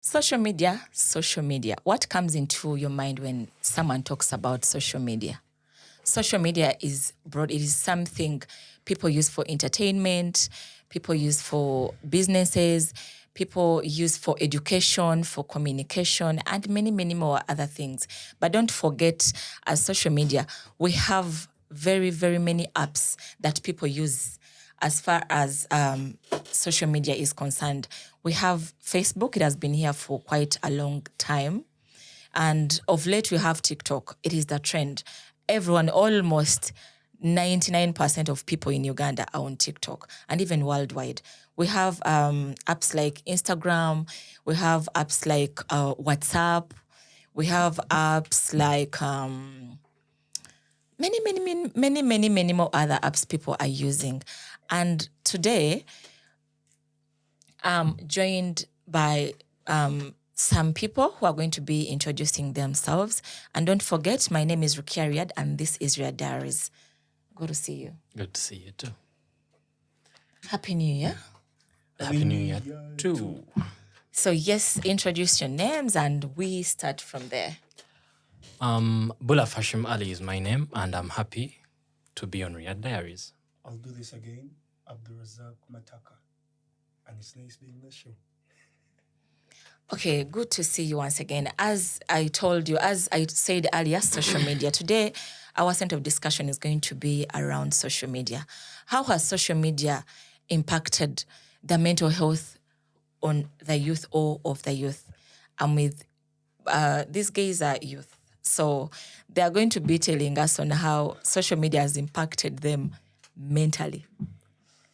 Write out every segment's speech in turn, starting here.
Social media, social media. What comes into your mind when someone talks about social media? Social media is broad. It is something people use for entertainment, people use for businesses, people use for education, for communication, and many, many more other things. But don't forget, as social media, we have very, very many apps that people use as far as social media is concerned. We have Facebook. It has been here for quite a long time. And of late, we have TikTok. It is the trend. Everyone, almost 99% of people in Uganda are on TikTok, and even worldwide. We have apps like Instagram. We have apps like WhatsApp. We have apps like many more other apps people are using. And today, I'm joined by some people who are going to be introducing themselves. And don't forget, my name is Rukia Riyad, and this is Riyad Diaries. Good to see you. Good to see you too. Happy New Year. Happy New Year too. So yes, introduce your names and we start from there. Bulaf Hashim Ali is my name, and I'm happy to be on Riyad Diaries. I'll do this again. Abdurazak Mataka. And it's nice being on the show. Okay, good to see you once again. As I told you, as I said earlier, social media. Today, our center of discussion is going to be around social media. How has social media impacted the mental health on the youth or of the youth? And with these guys are youth. So they are going to be telling us on how social media has impacted them mentally.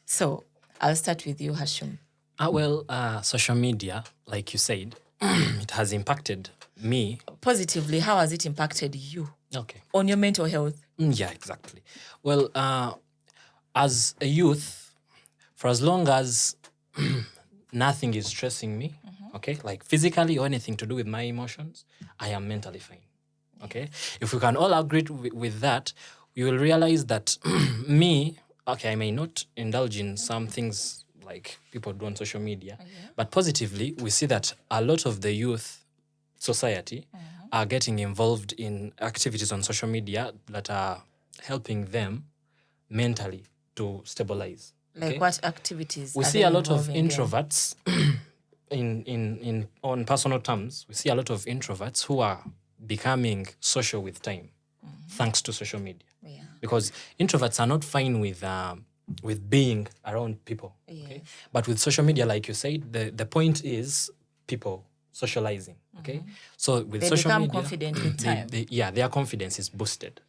So I'll start with you, Hashim. Social media, like you said, it has impacted me. Positively, how has it impacted you? Okay. On your mental health? Yeah, exactly. Well, as a youth, for as long as nothing is stressing me, okay, like physically or anything to do with my emotions, I am mentally fine. Okay. If we can all agree with that, we will realize that I may not indulge in some things like people do on social media, but positively, we see that a lot of the youth society are getting involved in activities on social media that are helping them mentally to stabilize. Like what activities? We see a lot of introverts in on personal terms. We see a lot of introverts who are becoming social with time, thanks to social media. Yeah. Because introverts are not fine with being around people. Okay? But with social media, like you said, the point is people socializing. Okay, so with they social media, become confident with time. Their confidence is boosted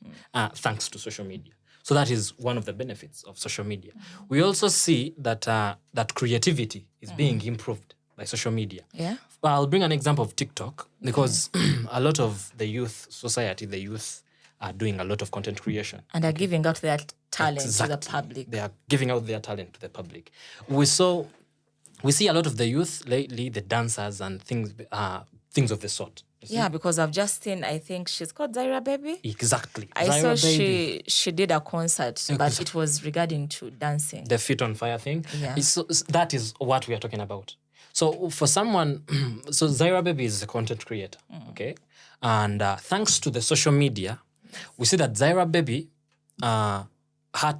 thanks to social media. So that is one of the benefits of social media. We also see that that creativity is being improved by social media. Yeah. I'll bring an example of TikTok because a lot of the youth society, the youth are doing a lot of content creation. And are giving out their talent to the public. They are giving out their talent to the public. We see a lot of the youth lately, the dancers and things of the sort. Yeah, because I've just seen, I think she's called Zaira Baby. Exactly. I Zaira saw Baby. she did a concert, but it was regarding to dancing. The Feet on Fire thing. Yeah. That is what we are talking about. So for someone, so Zaira Baby is a content creator, okay? And thanks to the social media, we see that Zaira Baby, her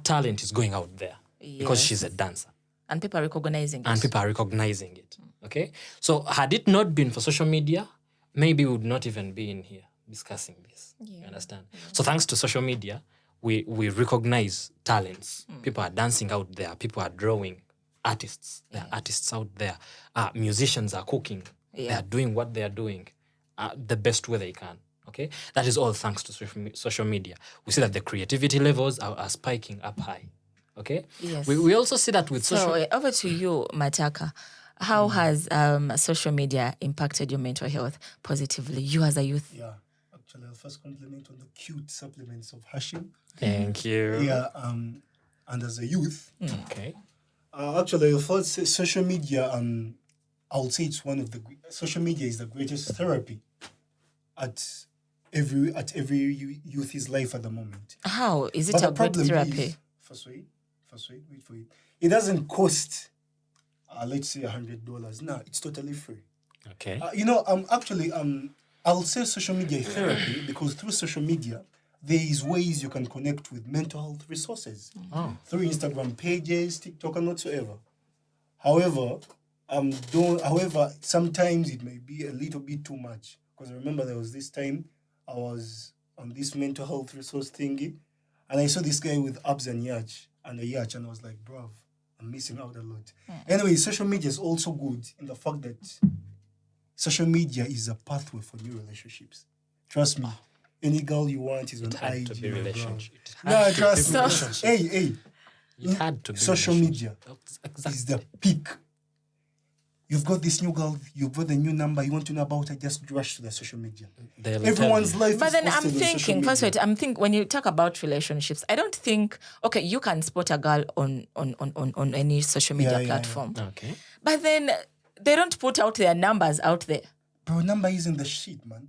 talent is going out there because she's a dancer. And people are recognizing it. And people are recognizing it, okay? So had it not been for social media, maybe we would not even be in here discussing this. You understand? So thanks to social media, we recognize talents. People are dancing out there. People are drawing. Artists. There are artists out there. Musicians are cooking. They are doing what they are doing the best way they can. Okay? That is all thanks to social media. We see that the creativity levels are spiking up high. Okay? Yes. We also see that with social... So over to you, Mataka. How has social media impacted your mental health positively, you as a youth? Yeah, actually, I'll first compliment on the cute supplements of Hashim. Thank you. Yeah, and as a youth, Okay. actually, I'll first say social media, I would say it's social media is the greatest therapy at every youth's life at the moment. How? Is it a great therapy? First wait for it. It doesn't cost, let's say $100. No, it's totally free. Okay. Actually, I'll say social media is therapy because through social media, there is ways you can connect with mental health resources through Instagram pages, TikTok, and whatsoever. However, sometimes it may be a little bit too much because I remember there was this time I was on this mental health resource thingy, and I saw this guy with abs and a yacht, and I was like, bruv, I'm missing out a lot. Anyway, social media is also good in the fact that social media is a pathway for new relationships. Trust me, any girl you want is on Had IG. to be my bruv. relationship. It No, had to be trust me. relationship. Hey, It had to be social relationship. media Exactly. is the peak. You've got this new girl, you've got the new number, you want to know about her, just rush to the social media. They'll Everyone's tell you. life But is then I'm posted on social thinking, first media. wait, I'm thinking when you talk about relationships, I don't think okay, you can spot a girl on any social media Yeah. platform. Okay. But then they don't put out their numbers out there. Bro, number isn't the shit, man.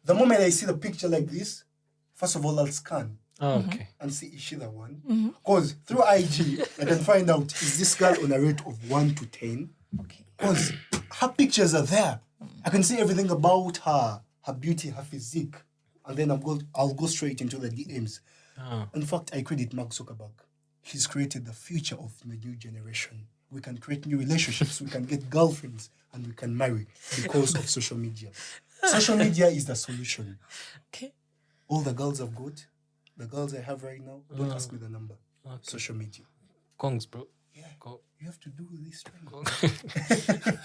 The moment I see the picture like this, first of all, I'll scan Okay. and see is she the one. Because through IG, I can find out is this girl on a rate of 1 to 10. Okay. Because her pictures are there. I can see everything about her beauty, her physique. And then I'll go straight into the DMs. In fact, I credit Mark Zuckerberg. He's created the future of the new generation. We can create new relationships, we can get girlfriends, and we can marry because of social media. Social media is the solution. Okay. All the girls I've got, the girls I have right now, don't ask me the number. Social media. Kongs, bro. Yeah. Go. You have to do this right.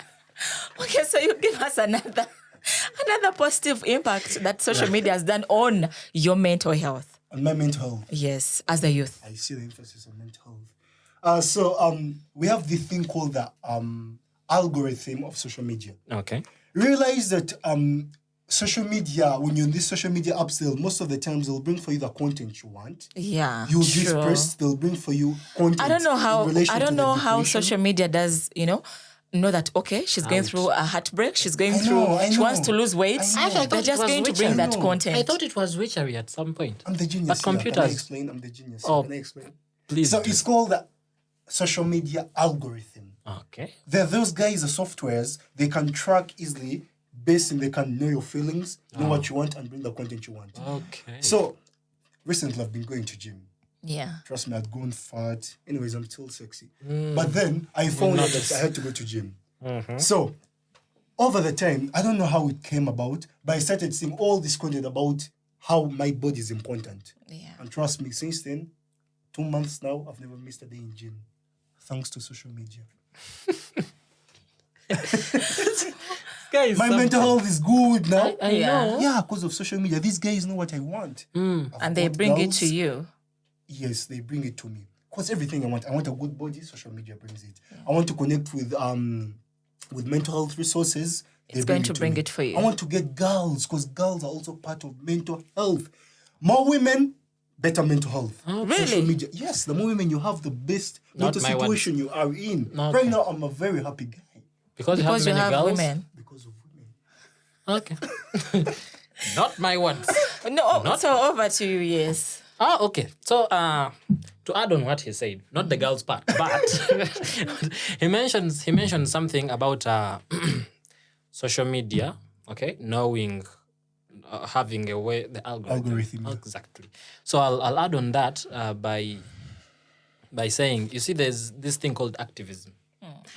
Okay, so you give us another positive impact that social media has done on your mental health. On my mental health. Yes, as a youth. I see the emphasis on mental health. So we have this thing called the algorithm of social media. Okay. Realize that social media, when you're in these social media apps, most of the times they'll bring for you the content you want. Yeah. You'll true. be pressed, they'll bring for you content. I don't know how in relation I to don't the know how depression. social media does, know that okay, she's going through a heartbreak, she's going I through know. she wants to lose weight. I know. Actually, I They're just going to bring that content. I thought it was witchery at some point. I'm the genius. But here. Can I computers. explain? I'm the genius. Oh, Can I explain? Please. So do. it's called the social media algorithm. Okay. Those guys are softwares. They can track easily, they can know your feelings, know what you want, and bring the content you want. Okay. So recently I've been going to gym. Yeah. Trust me, I'd gone fat. Anyways, I'm still sexy. But then I found out that I had to go to gym. So over the time, I don't know how it came about, but I started seeing all this content about how my body is important. Yeah. And trust me, since then, 2 months now, I've never missed a day in gym. Thanks to social media. Guys, My mental health is good now. I Yeah. know. Yeah, because of social media. These guys know what I want. I've And they got bring it girls. to you. Yes, they bring it to me. Because everything I want a good body, social media brings it. I want to connect with mental health resources. They It's going to bring me. it for you. I want to get girls because girls are also part of mental health. More women, better mental health. Social Really? media. Yes, the more women you have, the best Not mental my situation you are in. Okay. Right now, I'm a very happy guy Because Because you you have have many girls. women. because of women. Okay. Not my words. No, so over to you, yes. Okay. So to add on what he said, not the girls part, but he mentioned something about social media. Okay, knowing, having a way the algorithm. Yeah. Exactly. So I'll add on that by saying, you see, there's this thing called activism.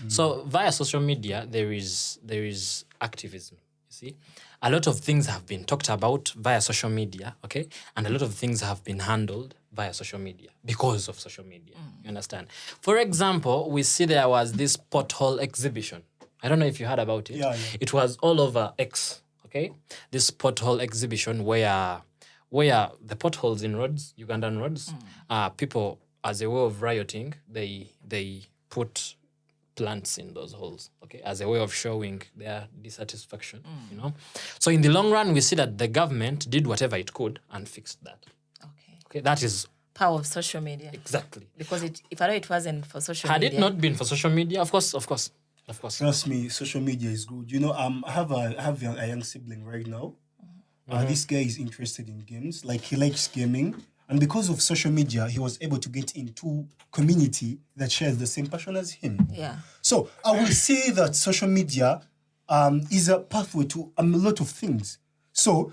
So via social media, there is activism. You see, a lot of things have been talked about via social media, okay, and a lot of things have been handled via social media because of social media. You understand? For example, we see there was this pothole exhibition. I don't know if you heard about it. Yeah. It was all over X. Okay, this pothole exhibition where the potholes in roads, Ugandan roads, people, as a way of rioting, they put plants in those holes, okay, as a way of showing their dissatisfaction, So in the long run, we see that the government did whatever it could and fixed that. Okay, that is Power of social media. exactly. Because if I know it wasn't for social Had media. it not been for social media, of course. Trust me, social media is good. I have a young sibling right now. This guy is interested in games. Like, he likes gaming. And because of social media, he was able to get into community that shares the same passion as him. Yeah. So I will say that social media is a pathway to a lot of things. So,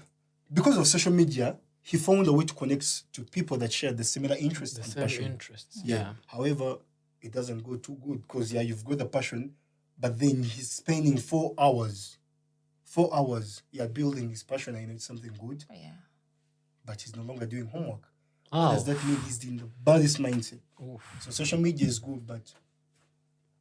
because of social media, he found a way to connect to people that share the similar interests and Same passion. interests. Yeah. However, it doesn't go too good because you've got the passion, but then he's spending 4 hours. 4 hours, building his passion. I know it's something good, Yeah. but he's no longer doing homework. Oh. Does that mean he's in the baddest mindset? Oof. So social media is good, but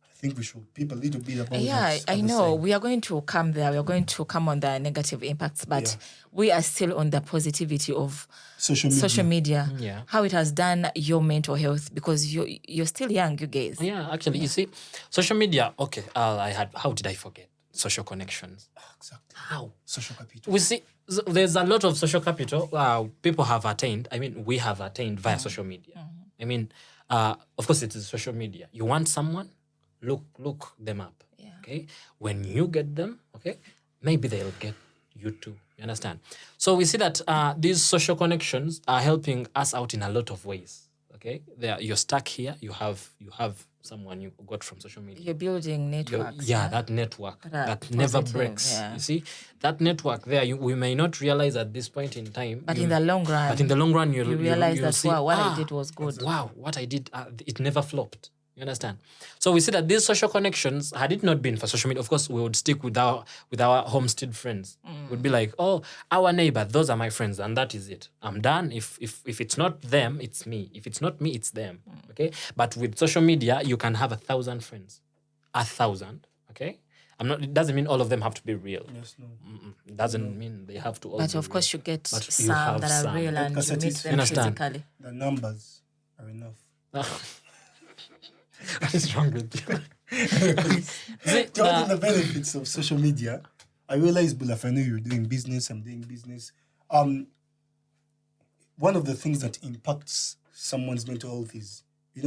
I think we should peep a little bit about Yeah, that I other know. side. We are going to come there. We are going to come on the negative impacts, but Yeah. we are still on the positivity of Social media. Yeah. how it has done your mental health, because you're still young, you guys. Yeah, actually, you see, social media. Okay, how did I forget social connections? Exactly. How? Social capital. We see there's a lot of social capital people have attained. I mean, we have attained via social media. I mean, of course, it is social media. You want someone, look them up. Yeah. Okay, when you get them, okay, maybe they'll get you too. You understand? So we see that these social connections are helping us out in a lot of ways. Okay, you're stuck here. You have someone you got from social media. You're building networks. That network that are never positive, breaks. yeah. You see, that network there, we may not realize at this point in time. But in the long run, But in the long run, you you'll realize you'll that see, wow, what I did was good. Wow, what I did, it never flopped. You understand? So we see that these social connections, had it not been for social media, of course, we would stick with our homestead friends. We'd be like, oh, our neighbor, those are my friends, and that is it. I'm done. If it's not them, it's me. If it's not me, it's them. Okay. But with social media, you can have 1,000 friends. 1,000. Okay. It doesn't mean all of them have to be real. Yes, no. It doesn't mean they have to all But be of course, real. you get But you some have that are some. real and you Because meet it's- them Understand? physically. The numbers are enough. What is wrong with you? Talking the benefits of social media, I realized, Bulaf, I know you're doing business, I'm doing business. One of the things that impacts someone's mental health is,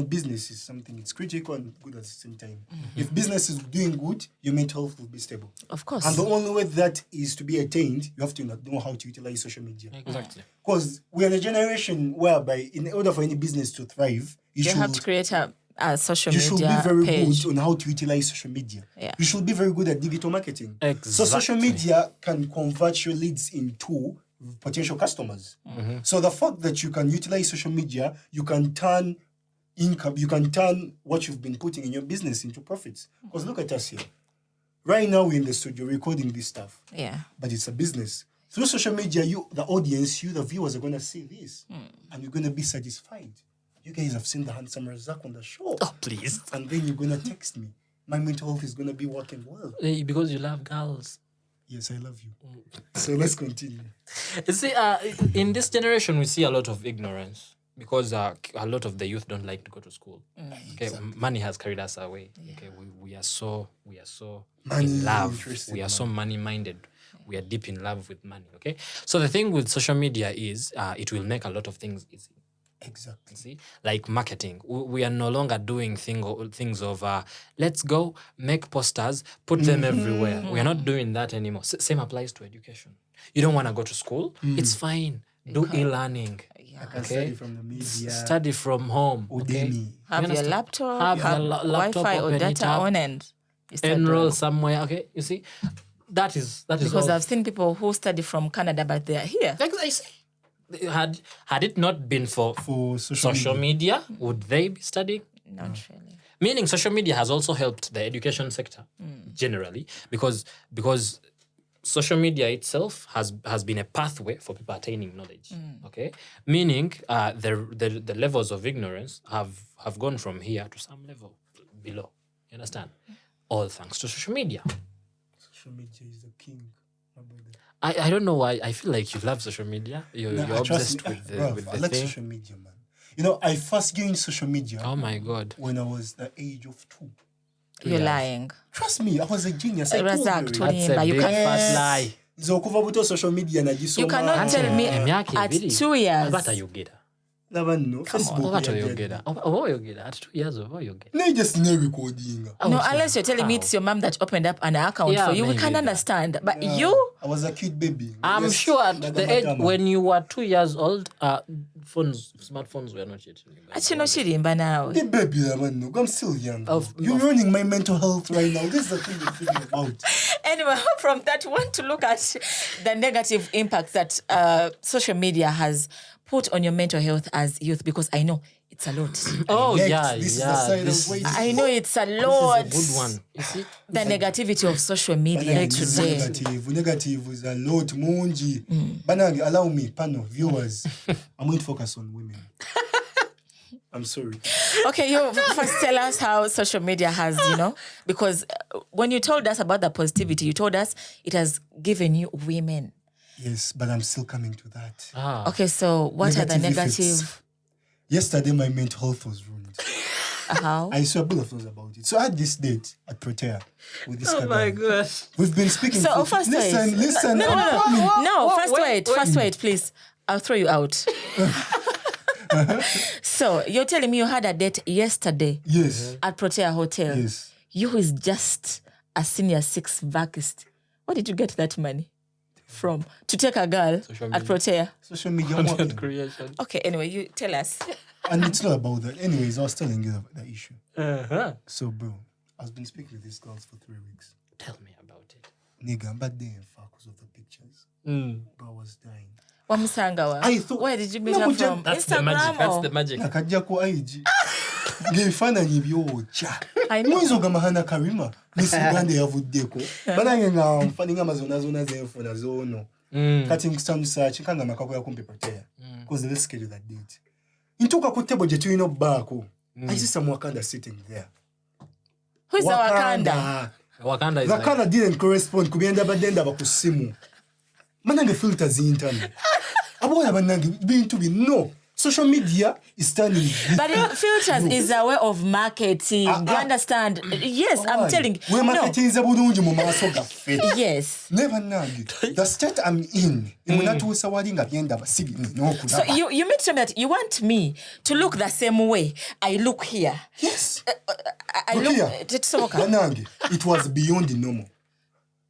business is something, it's critical and good at the same time. If business is doing good, your mental health will be stable. Of course. And the only way that is to be attained, you have to know how to utilize social media. Exactly. Because we're in a generation whereby, in order for any business to thrive, you have to create a social you should media be very page. good on how to utilize social media. Yeah. You should be very good at digital marketing. So social Exactly. media can convert your leads into potential customers. Mm-hmm. So the fact that you can utilize social media, you can turn income, you can turn what you've been putting in your business into profits. Because look at us here. Right now we're in the studio recording this stuff, Yeah. but it's a business. Through social media, the audience, the viewers are going to see this and you're going to be satisfied. You guys have seen the handsome Razak on the show. Oh, please. And then you're going to text me. My mental health is going to be working well. Because you love girls. Yes, I love you. So let's continue. You see, in this generation, we see a lot of ignorance because a lot of the youth don't like to go to school. Okay, money has carried us away. Okay, we are so Money in love. interested, We are so money-minded. We are deep in love with money. Okay, so the thing with social media is it will make a lot of things easy. Exactly. See, like marketing, we are no longer doing things of let's go make posters, put them everywhere. We are not doing that anymore. Same applies to education. You don't want to go to school? It's fine. Do e-learning. I can study from the media. Study from home. Okay? Udemy. Have your understand? laptop, Have have your laptop, Wi-Fi or open it data up, on, and you start Enroll doing. somewhere. Okay, you see, that is Because all. I've seen people who study from Canada, but they are here. Like I say, had it not been for social social media, would they be studying? Not really. Meaning social media has also helped the education sector generally because social media itself has been a pathway for people attaining knowledge. Okay, meaning the levels of ignorance have gone from here to some level below. You understand? All thanks to social media. Social media is the king. My brother. I don't know why I feel like you love social media. You're Trust obsessed me, with bruv, the I like thing. social media, man. I first got into social media Oh my god. when I was the age of 2. You're lying. Trust me, I was a genius. I Razak, told you. Tony, That's a but you big can't. fat lie. Zokuva buto social media na gisoma. You cannot tell me Emyaka at ebiri. 2 years. Bata yogera. Labanno, Facebook Oba ya toyogera. Oba oyogera. At 2 years oba oyogera. naye just ne recording. No, unless you're telling me it's your mom that opened up an account Yeah, for you, we maybe can that. understand. But you, I was a cute baby. I'm Yes, sure at Madam the age Adama. when you were 2 years old, smartphones were not yet. achino chirimba nawe. The baby, Labanno, I'm still young. You're ruining my mental health right now. This is the thing you're thinking about. Anyway, from that, we want to look at the negative impact that social media has put on your mental health as youth, because I know it's a lot. Oh Next, yeah, this is the yeah. side This of waiting. I know it's a lot. is a good one. You see? The negativity of social media Banange, this is today. negative is a lot munji. Banange, allow me, panel viewers. I'm going to focus on women. I'm sorry. Okay, you first tell us how social media has, because when you told us about the positivity, you told us it has given you women. Yes, but I'm still coming to that. Okay, so what are the Negative negative? effects. Yesterday, my mental health was ruined. How? I saw a bit of things about it. So I had this date at Protea with this guy. gosh. We've been speaking. So for, first wait. listen. No, first wait, wait, please. I'll throw you out. So you're telling me you had a date yesterday Yes. at Protea Hotel. Yes. You who is just a senior 6 vacist. Where did you get that money from? To take a girl Social at media. Protea? Social media Content marketing. creation. Okay, anyway, you tell us. And it's not about that. Anyways, I was telling you the issue. Uh-huh. So, bro, I've been speaking with these girls for 3 weeks. Tell me about it. Nigga, I'm back there in fuck because of the pictures. Bro, I was dying. Wamusangawa. I thought- Where did you meet No, her but from? That's the Instagram magic. That's or? the magic. Nakajja ku IG. Ngebifaananyi byokya. I know. Muyinza ogamba Hannah Karima Miss Uganda yavuddeko. Banange nga nfaninga amazona zenfuna zoono. Kati nkusamusa kikanga makakoya kumpi Protea. Because let's schedule that date. Ntuuka ku table gye tulina obbaako. I see some Wakanda sitting there. Who's the Wakanda? Wakanda is like, Wakanda didn't correspond ku byenda badde ndaba ku ssimu. Banange filters y'intano. Abawala bannange bintu bino. Social media is turning this. But filters is a way of marketing. Do you understand? Yes, I'm telling you. We No. marketinze bulungi mu maaso gaffe. Yes. Ne bannange, the state I'm in, emunatuusa wali nga byenda basigi So n'okulaba. you mean to tell me that you want me to look the same way I look here? Yes. I Look look. here. Tetsoboka. Bannange, it was beyond the normal.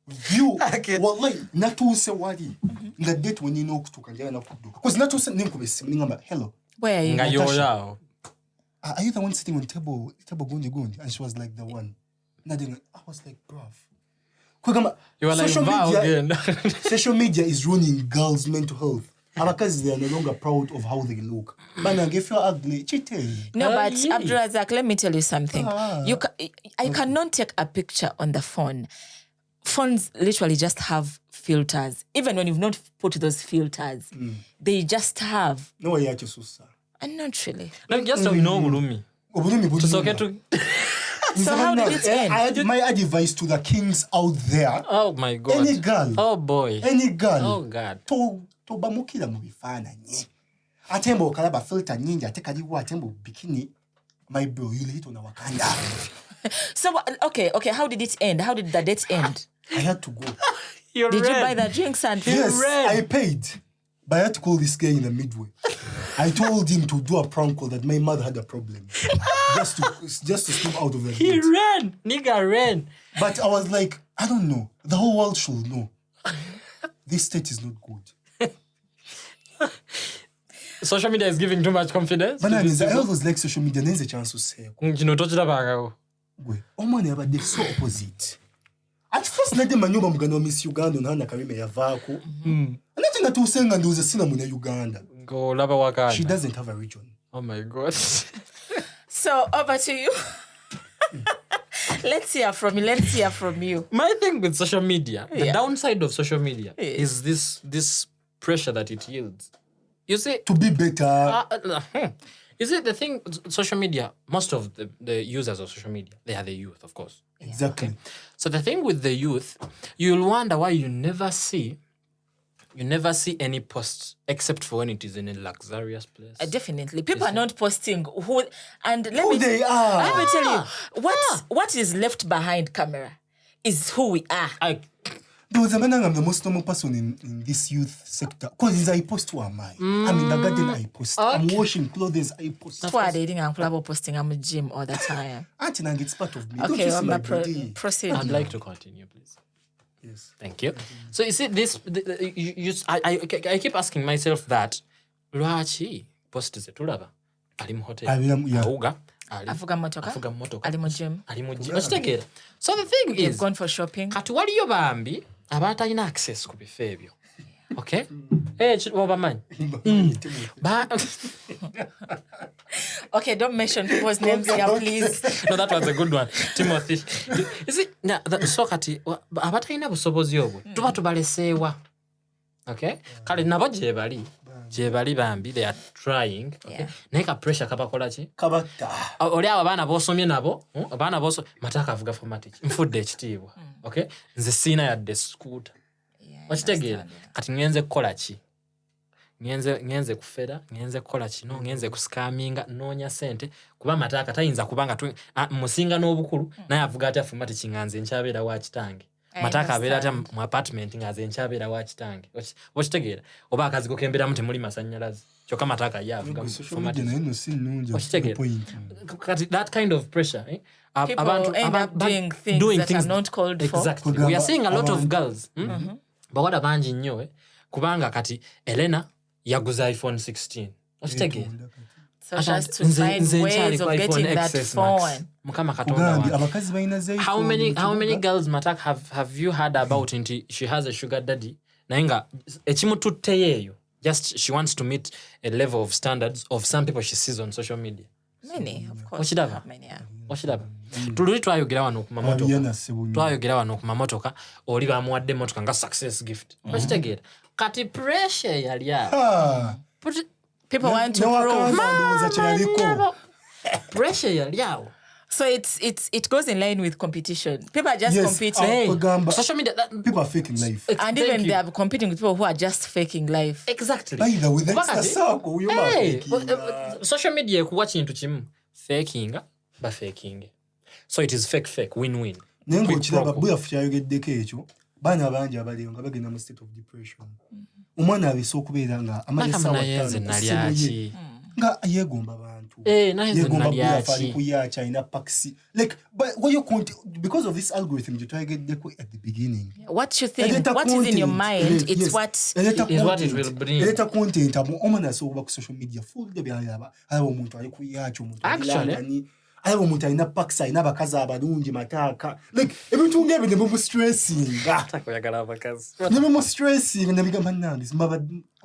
View, wallahi, natuuse wali. Nga date when nyina okutuuka njala nakudduka. Because natuuse ninkuba essimu ningamba, hello, Where are you? nga Natasha. yoyao. are you the one sitting on table gundi? And she was like, the one. Nadinga, I was like, bruv. Kwegamba, You are like, social wow media- again. Social media is ruining girls' mental health. Abakazi, they are no longer proud of how they look. Banange, if you're ugly, cheating. No, but yeah. Abdurazak, let me tell you something. I cannot take a picture on the phone. Phones literally just have filters. Even when you've not put those filters, they just have. No way yacho susa. And not really. No, just so you know, Bulumi. Obulumi It's bulumi. okay to. So how did it end? My advice to the kings out there, Oh my God. any girl, Oh boy. any girl, Oh God. tobamukira mu bifaananyi. Ate mbo okalaba filter nyingi ate kaliwo ate mbo bikini. My bro, you'll hit on a Wakanda. So, okay, how did it end? How did the date end? I had to go. You're Did you buy the drinks and Yes, ran. I paid. But I had to call this guy in the midway. I told him to do a prank call that my mother had a problem. just to slip out of the He gate. ran. Nigga ran. But I was like, I don't know. The whole world should know. This state is not good. Social media is giving too much confidence. But to I these people. was like social media, there's a chance to say, Kino tochirabagawo. omwana yabadde so opposite. At first, nade manyumba mugano wa Miss Uganda na Hannah Karima yavaako. Anate natuuse nga ndowooza sina muna Uganda. Go laba Wakanda. She doesn't have a region. Oh my God. So over to you. Let's hear from you. My thing with social media, the Yeah. downside of social media is this pressure that it yields. You see, To be better. you see the thing, social media, most of the users of social media, they are the youth, of course. Exactly. So the thing with the youth, you'll wonder why you never see any posts except for when it is in a luxurious place. Definitely. People are not posting who and let Who me they are. Let me tell you what is left behind camera is who we are. Because I'm the most normal person in this youth sector. Because I post who am I? I'm in the garden, I post. Okay. I'm washing clothes, I post. That's why dating and club posting. I'm a gym all the time. Auntie Nang, it's part of me. Don't Okay, you see my well, body? proceed. I'd like to continue, please. Yes. Thank you. So you see this, I keep asking myself that, lwaki post zetulaba ali mu hotel Yeah. awuga Afuga motoka. Ali mu gym. okitegeera. So the thing They've is gone for shopping. kati waliyo bambi abatalina access ku bifo ebyo, okay? Obamanyi Okay, don't mention people's names here, please. No, that was a good one. Timothy. Is it so kati abatalina busobozi obwo tuba tubaleseewa, okay? Kale nabo gye bali bambi, they are trying, okay? Yeah. Naye ka pressure kabakola ki? Kabata. Oli abo abaana b'osomye nabo, abaana b'osomye Mataka avuga formatic nfudde ekitiibwa, okay? Nze siina yadde scooter. Okitegeera kati ngenze kukola ki? Ngenze kufera, ngenze kukola kino, ngenze kuscaminga, noonya sente kuba Mataka tayinza kubanga musinga n'obukulu naye avuga atya formatic nganze nkyabeera wa kitange. Mataka abeera atya mu apartment nganze nkyabeera wa kitange. Okitegeera oba akazigo kemberamu temuli masannyalaze kyokka Mataka ye avuga formatic. Kati that kind of pressure, eh? People end up doing things that are not called for. Exactly. We are seeing a lot of girls. Bawala bangi nnyo kubanga kati Elena yaguza iPhone 16. Okitegeera. So she has to find ways of getting that phone. Mukama Katonda wange. Abakazi balina za How many girls Matak have you heard about nti she has a sugar daddy naye nga ekimututte yeeyo just she wants to meet a level of standards of some people she sees on social media. Many, of course. Okiraba? Many, yeah. Okiraba? Tululi twayogera wano ku mamotoka oli bamuwadde emotoka nga success gift. Okitegeera? Kati pressure yali awo. People want to prove. Pressure yali awo. So it goes in line with competition. People are just competing. Social media people are faking life. And even they are competing with people who are just faking life. Exactly. By the way, that's social media kuwa kintu kimu faking ba faking. So it is fake win-win. Nengo kiraba buyafu kyayogeddeko ekyo baana bangi abaliyo nga bagenda mu state of depression. Omwana abiso okubeera nga amalesa watano nga yegomba abantu. Yegomba buyafu ali kuyacha ina paxi. Like but what you count because of this algorithm you try to get at the beginning. What you think, what is in your mind, it's what it will bring. Eleta content abo omwana so ku social media full de byalaba. Abo omuntu ali kuyacha omuntu. Actually abo omuntu alina pakisa alina abakazi abalungi Mataka like ebintu ngebe ne stressing takuyagala abakazi ne stressing ne bigamba nange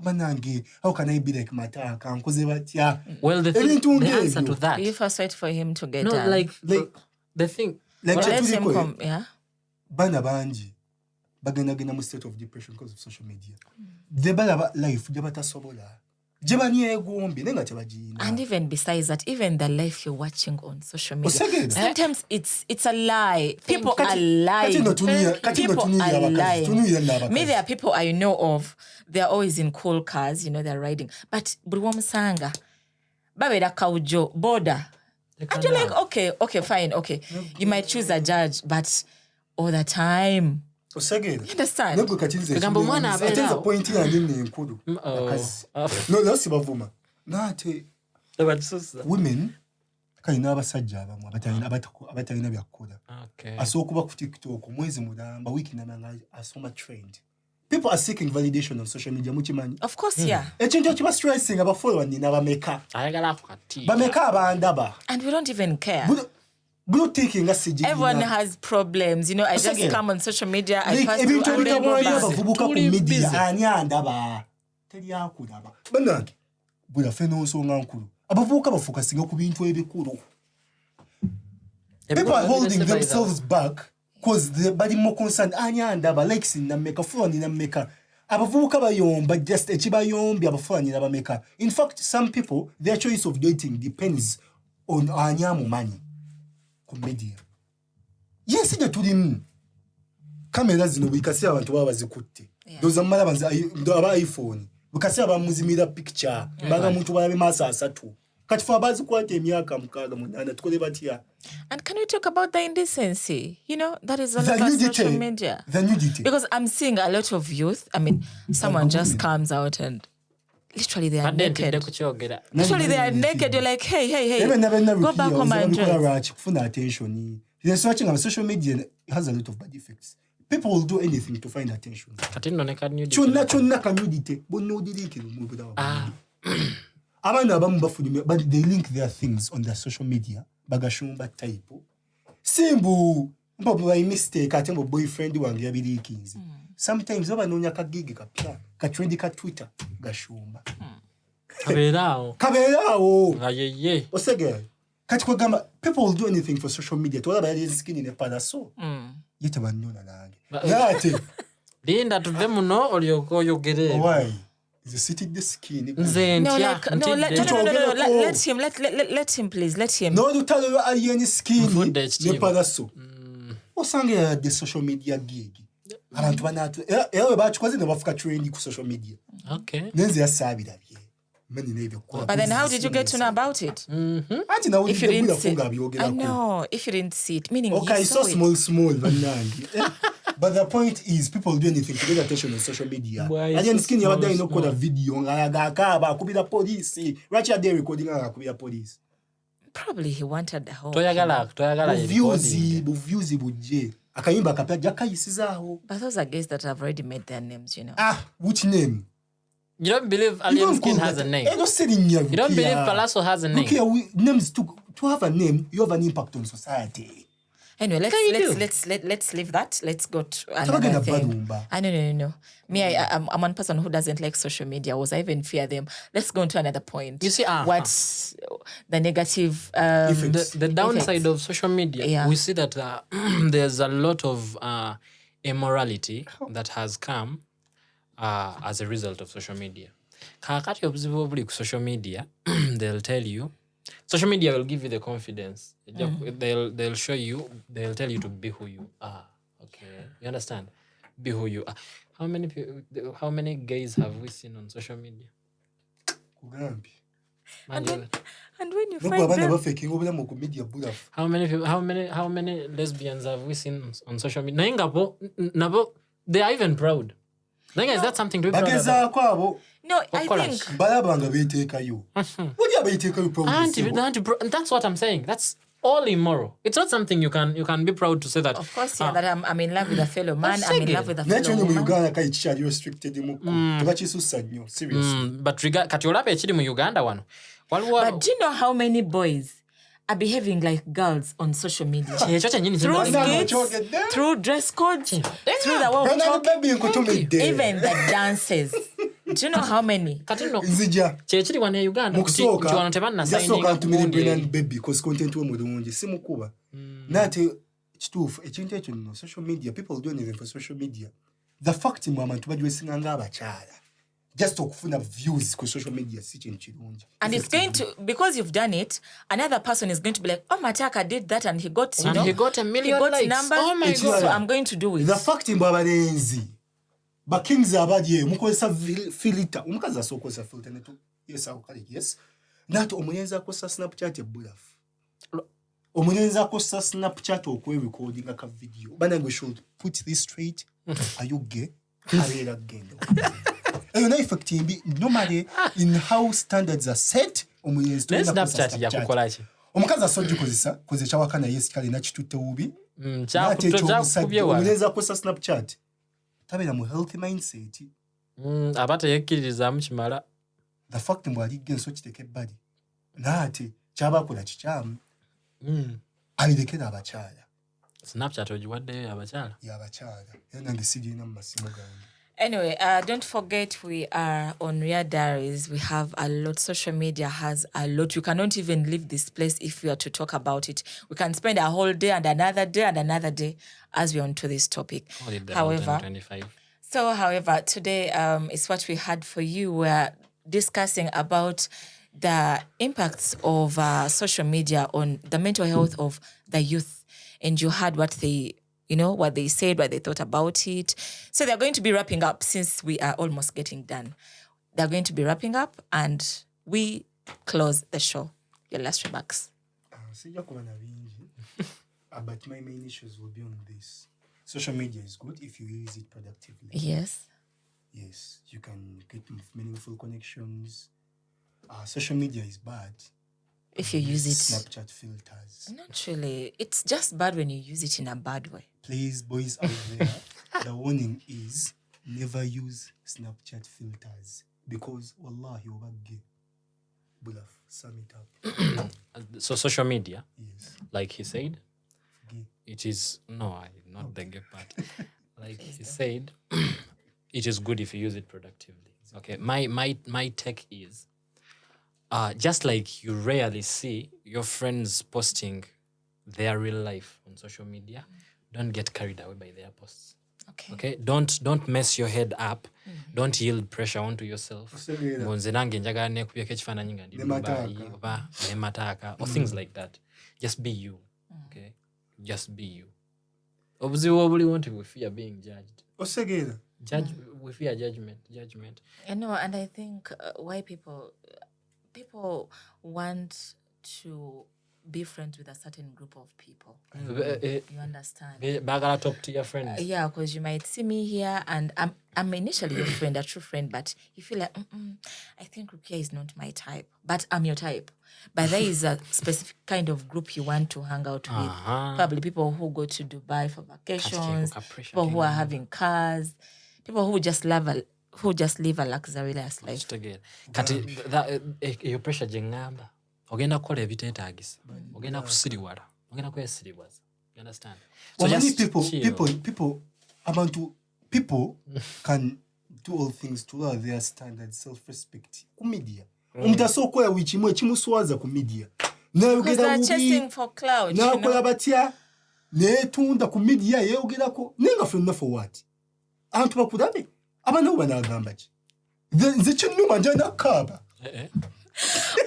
banange how can I be like Mataka nkoze batya. Well the answer to that, you first wait for him to get no like the thing like let him come. Yeah, bana bangi bagenda mu state of depression because of social media. The bala life jabatasobola and even besides that, even the life you're watching on social media, sometimes it's a lie. People are lying. People are lying. Me, there are people I know of, they're always in cool cars, they're riding. But Bruwamsanga, Babeda Kaujo, border. And you're like, okay, fine, okay. You might choose a judge, but all the time. You understand? Kugamba mwana abera. Ate point ya nini nkulu. No, that's bavuma. Nate women kalina abasajja abamu abatalina byakukola. Okay. Asokuba ku TikTok mwezi mulamba wiki namanga asoma trend. People are seeking validation on social media mukimanyi. Of course, yeah. Ekintu kiba stressing abafollower nina bameka. Ayagala kati. Bameka abandaba. And we don't even care. Everyone has problems, I just come on social media, I pass through and then go back. People are holding themselves back because they're body more concerned. Likes in Nameka, phone in Nameka. Abavubuka bayomba just echibayombi abafani nabameka. In fact, some people, their choice of dating depends on anyamu money. Media. Yes, ije tuli kamera zino bikasi abantu baba bazikutte. Doza mala banza aba iPhone. Bikasi aba muzimira picture. Baga muntu balabe masa asatu. kati fe abazikwata emyaka 6-8 tukole batya. And can we talk about the indecency? That is all The about nudity. social media. The nudity. Because I'm seeing a lot of youth. I mean, someone just comes out and literally they are naked. Literally they are naked. You're like, hey, go back home and dress. Kufuna attention. There's watching on social media has a lot of bad effects. People will do anything to find attention. Chonna nudity. Abana abamu bafulumya, but they link their things on their social media. Bagashumba type. Simbu, by mistake, I think boyfriend wange yabirikinze. Sometimes oba nonya kagigi kapya, ka trendy ka Twitter, gashumba. Kabelao. Ayeye. Osege. Kati kwa gamba, people will do anything for social media. Tola ba yali skin in a palaso. Yete banona nange. Ngate. Linda tuve muno olyoko yogere. Why? Is it sitting the skin? Let him please. Let him. No, you tell you are any skin. Ne palaso. Osange the social media gig. Abantu banatu. Ewe bachikoze ne bafuka training ku social media. Okay. Nenze yasabira bye. But then how did you get to know about it? If you didn't see it. I know. If you didn't see it, meaning okay, you saw so small. But the point is, people do anything to get attention on social media. And then skin you are no code a video. Could be the police. Right here, they're recording. Could be the police. Probably he wanted the whole. Views buje. Akayimba kapya jakayisizaho. But those are guys that have already made their names, Which name? You don't believe Alien Skin has a name? You don't believe Palazzo has a name? Okay, names to have a name, you have an impact on society. Anyway, let's leave that. Let's go to another thing. No. Me, I'm one person who doesn't like social media. I even fear them. Let's go on to another point. You see, what's the negative the downside of social media? We see that there's a lot of immorality that has come as a result of social media. Kakati obuzibu obuli ku social media, they'll tell you. Social media will give you the confidence. They'll show you. They'll tell you to be who you are. Okay, you understand? Be who you are. How many gays have we seen on social media? And when you find them, how many lesbians have we seen on social media? Nabo, they are even proud. Is that something to be proud about? No, I think. That's what I'm saying. That's all immoral. It's not something you can be proud to say that. Of course, that I'm in love with a fellow man. I'm in love with a fellow woman. But katiola pe chiri mu Uganda wano. But do you know how many boys are behaving like girls on social media? Through skits, through dress codes, through the walk, even the dances. Do you know how many? Chechiri wane Uganda. Mchiwano tebana signing up Brennan baby because content we mulungi simukuba. Nati chitufu ekintu ekyo no social media, people do anything for social media. The fact mu abantu bajiwesinga ng'abakyala just okufuna views ku social media si kintu kirungi. And it's going to, because you've done it, another person is going to be like, oh, Mataka did that and he got, he got a million likes. Numbers. Oh my God. So I'm going to do it. The fact mbu abalenzi bakings abadye mukozesa filter, omukazi asokoza filter netu yes nato omulenzi akosa Snapchat ebulafu, omulenzi akosa Snapchat okwe-recording aka video. Banange should put this straight. Are you gay? Karera gendo. And you effect normally in how standards are set, omulenzi to Snapchat yakukolachi. Omukazi asojja kozesa wakana yesikali na kitutte ubi. Omulenzi akosa Snapchat. Tabera mu healthy mindset. Abata yekkiririzaamu kimala. The fact mbu ali genso kiteke bali. Naate kyabakola kikyamu. Alekera abakyala. Snapchat ogiwaddeyo abakyala? Y'abakyala. Era nange sigirina mu masimu gange. Anyway, don't forget we are on Real Diaries. We have a lot. Social media has a lot. You cannot even leave this place if we are to talk about it. We can spend a whole day and another day as we're onto this topic. However, today is what we had for you. We're discussing about the impacts of social media on the mental health of the youth. And you heard what they what they said, what they thought about it. So they're going to be wrapping up since we are almost getting done. They're going to be wrapping up and we close the show. Your last remarks. Sijja kuba na bingi. But my main issues will be on this. Social media is good if you use it productively. Yes. Yes, you can get meaningful connections. Social media is bad If you use it. Snapchat filters. Not really. It's just bad when you use it in a bad way. Please, boys out there, the warning is never use Snapchat filters because wallahi wabagge. Bulaf, sum it up. So social media, Yes. like he said, Gay. it is not the gay part. Like he said, it is good if you use it productively. Okay. My take is just like you rarely see your friends posting their real life on social media, don't get carried away by their posts. Okay, don't mess your head up. Don't yield pressure onto yourself. Osegeera. Nze nange njagala nekubyeeko ekifaananyi nga ndi Ne Dubai mataaka. oba ne mataaka or things like that. Just be you. Okay, just be you. Obuzibu obuliwo nti we fear being judged. Osegeera. We fear judgment. I know, and I think why people want to be friends with a certain group of people. You understand? Bagala talk to your friends. Yeah, because you might see me here and I'm initially your friend, a true friend, but you feel like, I think Rukia is not my type, but I'm your type. But there is a specific kind of group you want to hang out with. Probably people who go to Dubai for vacations, people who are having cars, people who just live a luxurious life. Kati your pressure gye ŋŋamba ogenda kukola ebiteetaagisa ogenda kusiriwala ogenda kwesiriwaza. You understand? Well, many chill. people can do all things to lower their standard self-respect ku media. Omuntu asookola wikimu ekimuswaza ku media. Because they're chasing for clout, you Nakola know. batya neetunda ku media yeeyogerako nenga ffenna for what? Abantu bakulabe abanawo banaagamba ki? Nze kinnuma nja nakkaaba.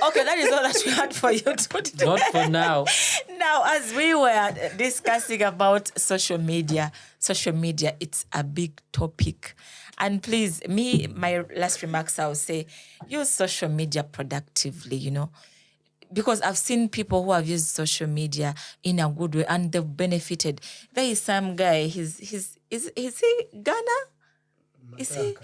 Okay, that is all that we had for you today. Not for now. Now, as we were discussing about social media, it's a big topic. And please, my last remarks, I'll say, use social media productively, you know, because I've seen people who have used social media in a good way and they've benefited. There is some guy, is he Ghana? Is he?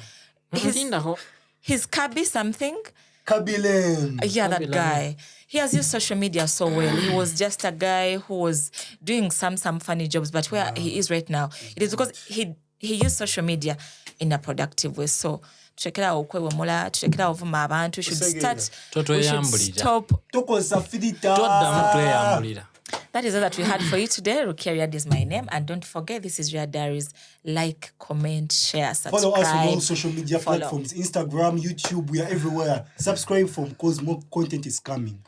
He's Kabi something. Kabilem. Yeah, that Kabilem. guy. He has used social media so well. He was just a guy who was doing some funny jobs, but where he is right now, it is because he used social media in a productive way. So tushekera okwewemula, tushekera ovuma abantu, we should stop. Tokozesa filter. Toddamu tweyambulira. That is all that we had for you today. Rukia Riyad is my name. And don't forget, this is Riyad Diaries. Like, comment, share, subscribe. Follow us on all social media platforms. Instagram, YouTube, we are everywhere. Subscribe because more content is coming.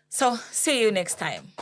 So, see you next time.